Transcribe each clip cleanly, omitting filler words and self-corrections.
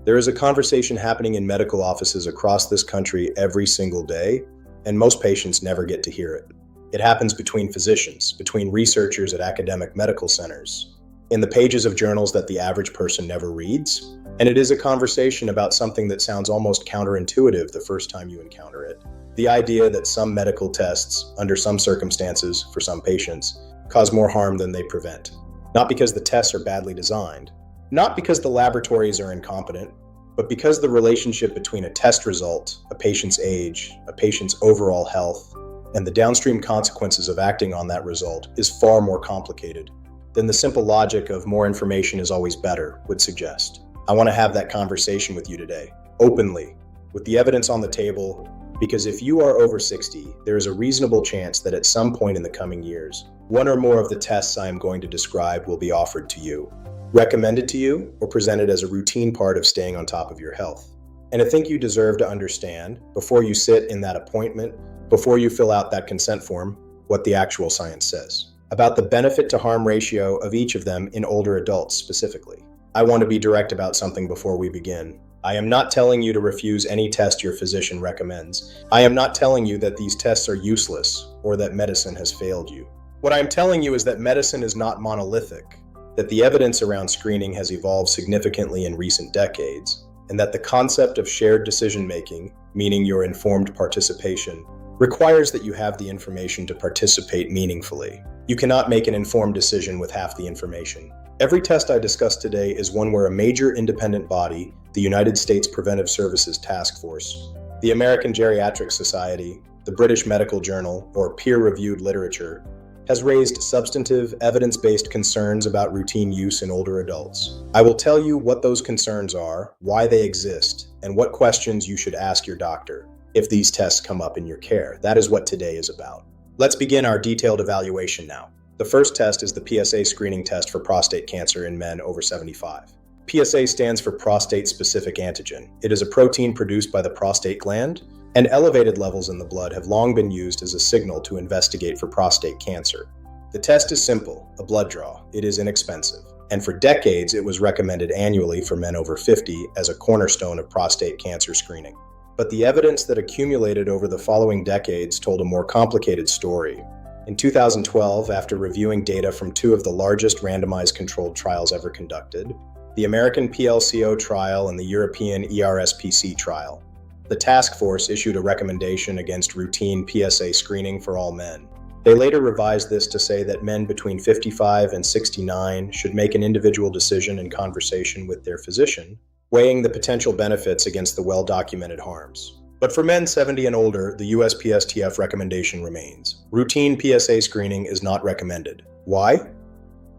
There is a conversation happening in medical offices across this country every single day, and most patients never get to hear it. It happens between physicians, between researchers at academic medical centers, in the pages of journals that the average person never reads, and it is a conversation about something that sounds almost counterintuitive the first time you encounter it. The idea that some medical tests, under some circumstances, for some patients, cause more harm than they prevent. Not because the tests are badly designed, not because the laboratories are incompetent, but because the relationship between a test result, a patient's age, a patient's overall health, and the downstream consequences of acting on that result is far more complicated than the simple logic of more information is always better would suggest. I want to have that conversation with you today, openly, with the evidence on the table, because if you are over 60, there is a reasonable chance that at some point in the coming years, one or more of the tests I am going to describe will be offered to you, recommended to you, or presented as a routine part of staying on top of your health. And I think you deserve to understand, before you sit in that appointment, before you fill out that consent form, what the actual science says about the benefit to harm ratio of each of them in older adults specifically. I want to be direct about something before we begin. I am not telling you to refuse any test your physician recommends. I am not telling you that these tests are useless or that medicine has failed you. What I am telling you is that medicine is not monolithic, that the evidence around screening has evolved significantly in recent decades, and that the concept of shared decision-making, meaning your informed participation, requires that you have the information to participate meaningfully. You cannot make an informed decision with half the information. Every test I discuss today is one where a major independent body, the United States Preventive Services Task Force, the American Geriatric Society, the British Medical Journal, or peer-reviewed literature, has raised substantive, evidence-based concerns about routine use in older adults. I will tell you what those concerns are, why they exist, and what questions you should ask your doctor if these tests come up in your care. That is what today is about. Let's begin our detailed evaluation now. The first test is the PSA screening test for prostate cancer in men over 75. PSA stands for prostate-specific antigen. It is a protein produced by the prostate gland, and elevated levels in the blood have long been used as a signal to investigate for prostate cancer. The test is simple, a blood draw. It is inexpensive, and for decades it was recommended annually for men over 50 as a cornerstone of prostate cancer screening. But the evidence that accumulated over the following decades told a more complicated story. In 2012, after reviewing data from two of the largest randomized controlled trials ever conducted, the American PLCO trial and the European ERSPC trial, the task force issued a recommendation against routine PSA screening for all men. They later revised this to say that men between 55 and 69 should make an individual decision in conversation with their physician, weighing the potential benefits against the well-documented harms. But for men 70 and older, the USPSTF recommendation remains. Routine PSA screening is not recommended. Why?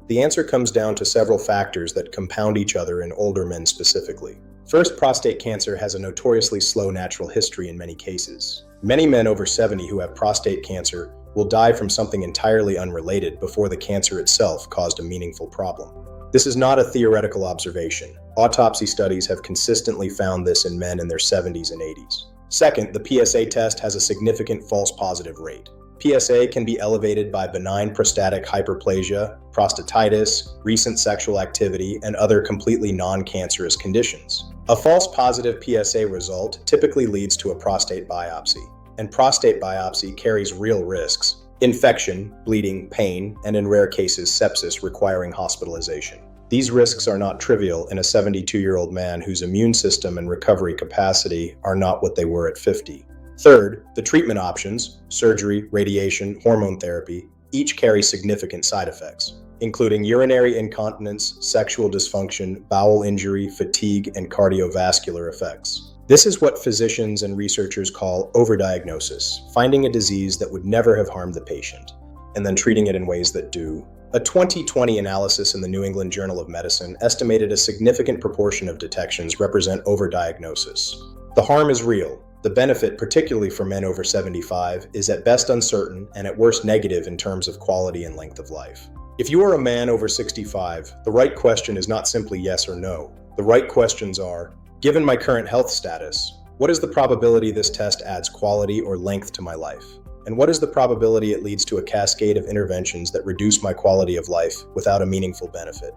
The answer comes down to several factors that compound each other in older men specifically. First, prostate cancer has a notoriously slow natural history in many cases. Many men over 70 who have prostate cancer will die from something entirely unrelated before the cancer itself caused a meaningful problem. This is not a theoretical observation. Autopsy studies have consistently found this in men in their 70s and 80s. Second, the PSA test has a significant false positive rate. PSA can be elevated by benign prostatic hyperplasia, prostatitis, recent sexual activity, and other completely non-cancerous conditions. A false positive PSA result typically leads to a prostate biopsy, and prostate biopsy carries real risks: infection, bleeding, pain, and in rare cases sepsis requiring hospitalization. These risks are not trivial in a 72-year-old man whose immune system and recovery capacity are not what they were at 50. Third, the treatment options, surgery, radiation, hormone therapy, each carry significant side effects, including urinary incontinence, sexual dysfunction, bowel injury, fatigue, and cardiovascular effects. This is what physicians and researchers call overdiagnosis, finding a disease that would never have harmed the patient, and then treating it in ways that do. A 2020 analysis in the New England Journal of Medicine estimated a significant proportion of detections represent overdiagnosis. The harm is real. The benefit, particularly for men over 75, is at best uncertain and at worst negative in terms of quality and length of life. If you are a man over 65, the right question is not simply yes or no. The right questions are, given my current health status, what is the probability this test adds quality or length to my life? And what is the probability it leads to a cascade of interventions that reduce my quality of life without a meaningful benefit?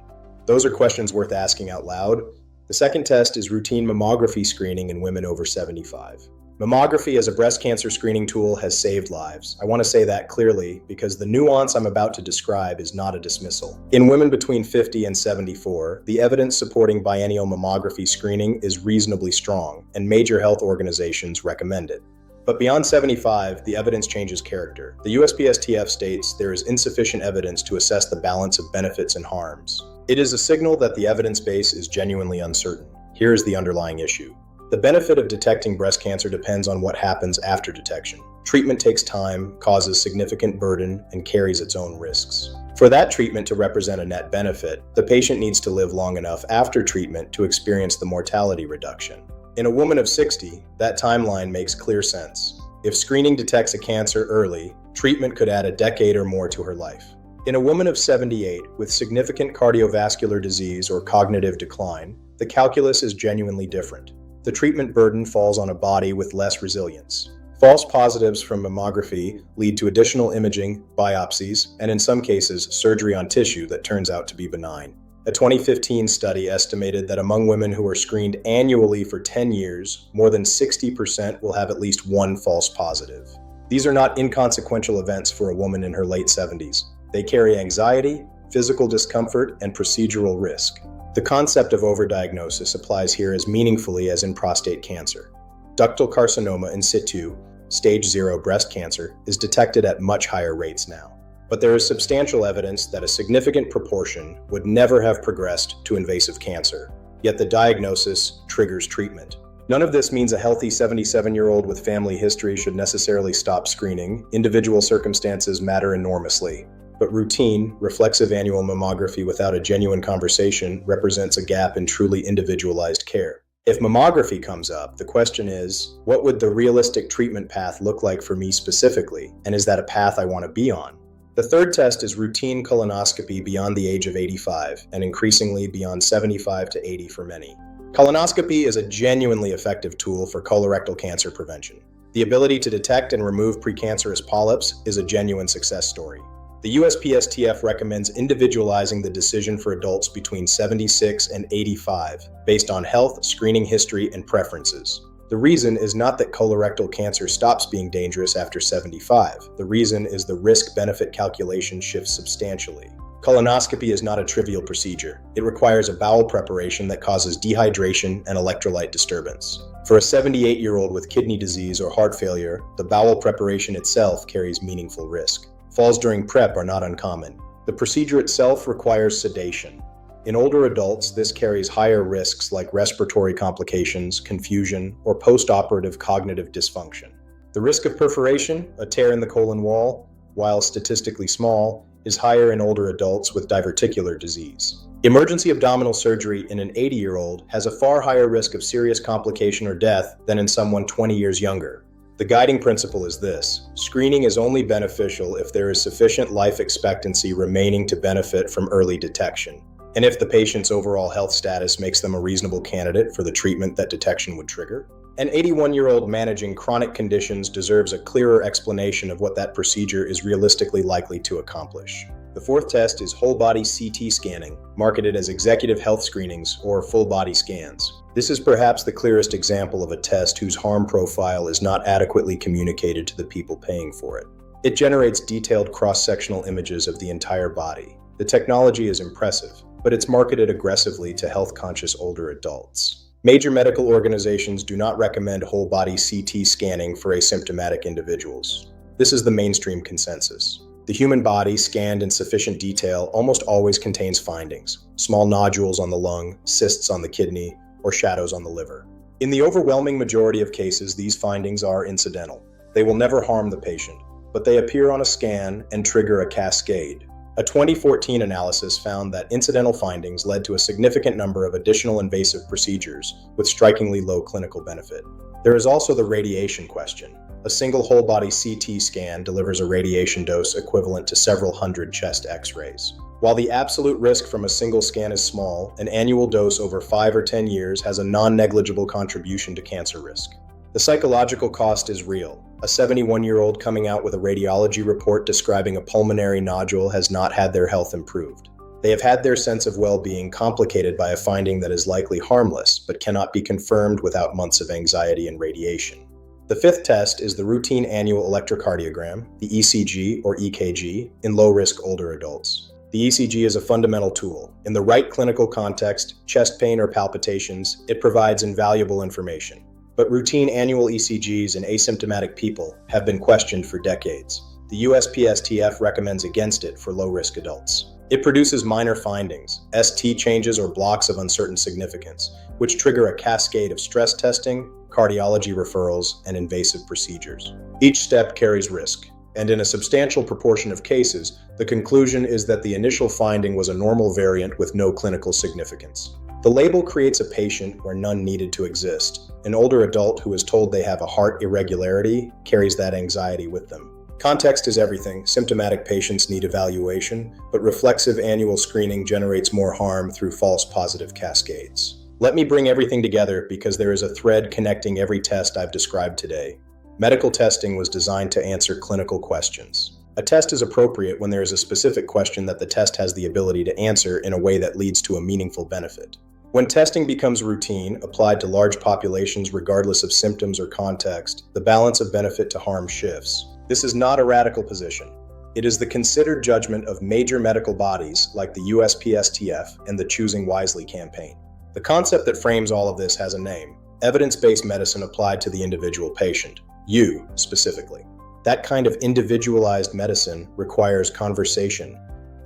Those are questions worth asking out loud, The second test is routine mammography screening in women over 75. Mammography as a breast cancer screening tool has saved lives. I want to say that clearly because the nuance I'm about to describe is not a dismissal. In women between 50 and 74, the evidence supporting biennial mammography screening is reasonably strong, and major health organizations recommend it. But beyond 75, the evidence changes character. The USPSTF states there is insufficient evidence to assess the balance of benefits and harms. It is a signal that the evidence base is genuinely uncertain. Here is the underlying issue. The benefit of detecting breast cancer depends on what happens after detection. Treatment takes time, causes significant burden, and carries its own risks. For that treatment to represent a net benefit, the patient needs to live long enough after treatment to experience the mortality reduction. In a woman of 60, that timeline makes clear sense. If screening detects a cancer early, treatment could add a decade or more to her life. In a woman of 78 with significant cardiovascular disease or cognitive decline, the calculus is genuinely different. The treatment burden falls on a body with less resilience. False positives from mammography lead to additional imaging, biopsies, and in some cases, surgery on tissue that turns out to be benign. A 2015 study estimated that among women who are screened annually for 10 years, more than 60% will have at least one false positive. These are not inconsequential events for a woman in her late 70s. They carry anxiety, physical discomfort, and procedural risk. The concept of overdiagnosis applies here as meaningfully as in prostate cancer. Ductal carcinoma in situ, stage 0 breast cancer, is detected at much higher rates now. But there is substantial evidence that a significant proportion would never have progressed to invasive cancer, yet the diagnosis triggers treatment. None of this means a healthy 77-year-old with family history should necessarily stop screening. Individual circumstances matter enormously. But routine, reflexive annual mammography without a genuine conversation represents a gap in truly individualized care. If mammography comes up, the question is, what would the realistic treatment path look like for me specifically, and is that a path I want to be on? The third test is routine colonoscopy beyond the age of 85, and increasingly beyond 75 to 80 for many. Colonoscopy is a genuinely effective tool for colorectal cancer prevention. The ability to detect and remove precancerous polyps is a genuine success story. The USPSTF recommends individualizing the decision for adults between 76 and 85 based on health, screening history, and preferences. The reason is not that colorectal cancer stops being dangerous after 75. The reason is the risk-benefit calculation shifts substantially. Colonoscopy is not a trivial procedure. It requires a bowel preparation that causes dehydration and electrolyte disturbance. For a 78-year-old with kidney disease or heart failure, the bowel preparation itself carries meaningful risk. Falls during prep are not uncommon. The procedure itself requires sedation. In older adults, this carries higher risks like respiratory complications, confusion, or post-operative cognitive dysfunction. The risk of perforation, a tear in the colon wall, while statistically small, is higher in older adults with diverticular disease. Emergency abdominal surgery in an 80-year-old has a far higher risk of serious complication or death than in someone 20 years younger. The guiding principle is this: screening is only beneficial if there is sufficient life expectancy remaining to benefit from early detection, and if the patient's overall health status makes them a reasonable candidate for the treatment that detection would trigger. An 81-year-old managing chronic conditions deserves a clearer explanation of what that procedure is realistically likely to accomplish. The fourth test is whole-body CT scanning, marketed as executive health screenings or full-body scans. This is perhaps the clearest example of a test whose harm profile is not adequately communicated to the people paying for it. It generates detailed cross-sectional images of the entire body. The technology is impressive, but it's marketed aggressively to health-conscious older adults. Major medical organizations do not recommend whole-body CT scanning for asymptomatic individuals. This is the mainstream consensus. The human body, scanned in sufficient detail, almost always contains findings: small nodules on the lung, cysts on the kidney, or shadows on the liver. In the overwhelming majority of cases, these findings are incidental. They will never harm the patient, but they appear on a scan and trigger a cascade. A 2014 analysis found that incidental findings led to a significant number of additional invasive procedures with strikingly low clinical benefit. There is also the radiation question. A single whole-body CT scan delivers a radiation dose equivalent to several hundred chest X-rays. While the absolute risk from a single scan is small, an annual dose over 5 or 10 years has a non-negligible contribution to cancer risk. The psychological cost is real. A 71-year-old coming out with a radiology report describing a pulmonary nodule has not had their health improved. They have had their sense of well-being complicated by a finding that is likely harmless, but cannot be confirmed without months of anxiety and radiation. The fifth test is the routine annual electrocardiogram, the ECG or EKG, in low-risk older adults. The ECG is a fundamental tool. In the right clinical context, chest pain or palpitations, it provides invaluable information. But routine annual ECGs in asymptomatic people have been questioned for decades. The USPSTF recommends against it for low-risk adults. It produces minor findings, ST changes or blocks of uncertain significance, which trigger a cascade of stress testing, cardiology referrals, and invasive procedures. Each step carries risk, and in a substantial proportion of cases, the conclusion is that the initial finding was a normal variant with no clinical significance. The label creates a patient where none needed to exist. An older adult who is told they have a heart irregularity carries that anxiety with them. Context is everything. Symptomatic patients need evaluation, but reflexive annual screening generates more harm through false positive cascades. Let me bring everything together because there is a thread connecting every test I've described today. Medical testing was designed to answer clinical questions. A test is appropriate when there is a specific question that the test has the ability to answer in a way that leads to a meaningful benefit. When testing becomes routine, applied to large populations regardless of symptoms or context, the balance of benefit to harm shifts. This is not a radical position. It is the considered judgment of major medical bodies like the USPSTF and the Choosing Wisely campaign. The concept that frames all of this has a name: evidence-based medicine applied to the individual patient. You, specifically. That kind of individualized medicine requires conversation.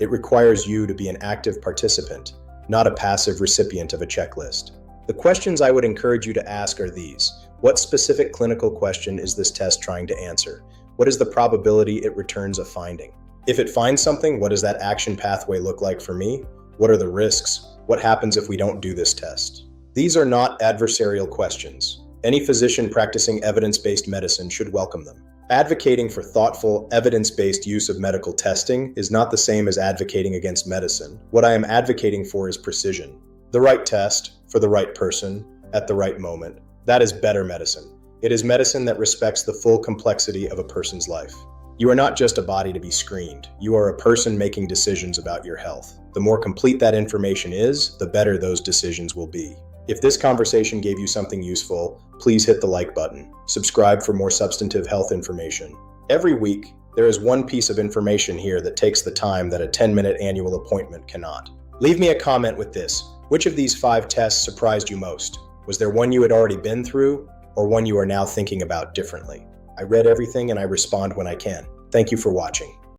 It requires you to be an active participant, not a passive recipient of a checklist. The questions I would encourage you to ask are these. What specific clinical question is this test trying to answer? What is the probability it returns a finding? If it finds something, what does that action pathway look like for me? What are the risks? What happens if we don't do this test? These are not adversarial questions. Any physician practicing evidence-based medicine should welcome them. Advocating for thoughtful, evidence-based use of medical testing is not the same as advocating against medicine. What I am advocating for is precision. The right test, for the right person, at the right moment. That is better medicine. It is medicine that respects the full complexity of a person's life. You are not just a body to be screened. You are a person making decisions about your health. The more complete that information is, the better those decisions will be. If this conversation gave you something useful, please hit the like button. Subscribe for more substantive health information. Every week, there is one piece of information here that takes the time that a 10-minute annual appointment cannot. Leave me a comment with this. Which of these 5 tests surprised you most? Was there one you had already been through, or one you are now thinking about differently? I read everything and I respond when I can. Thank you for watching.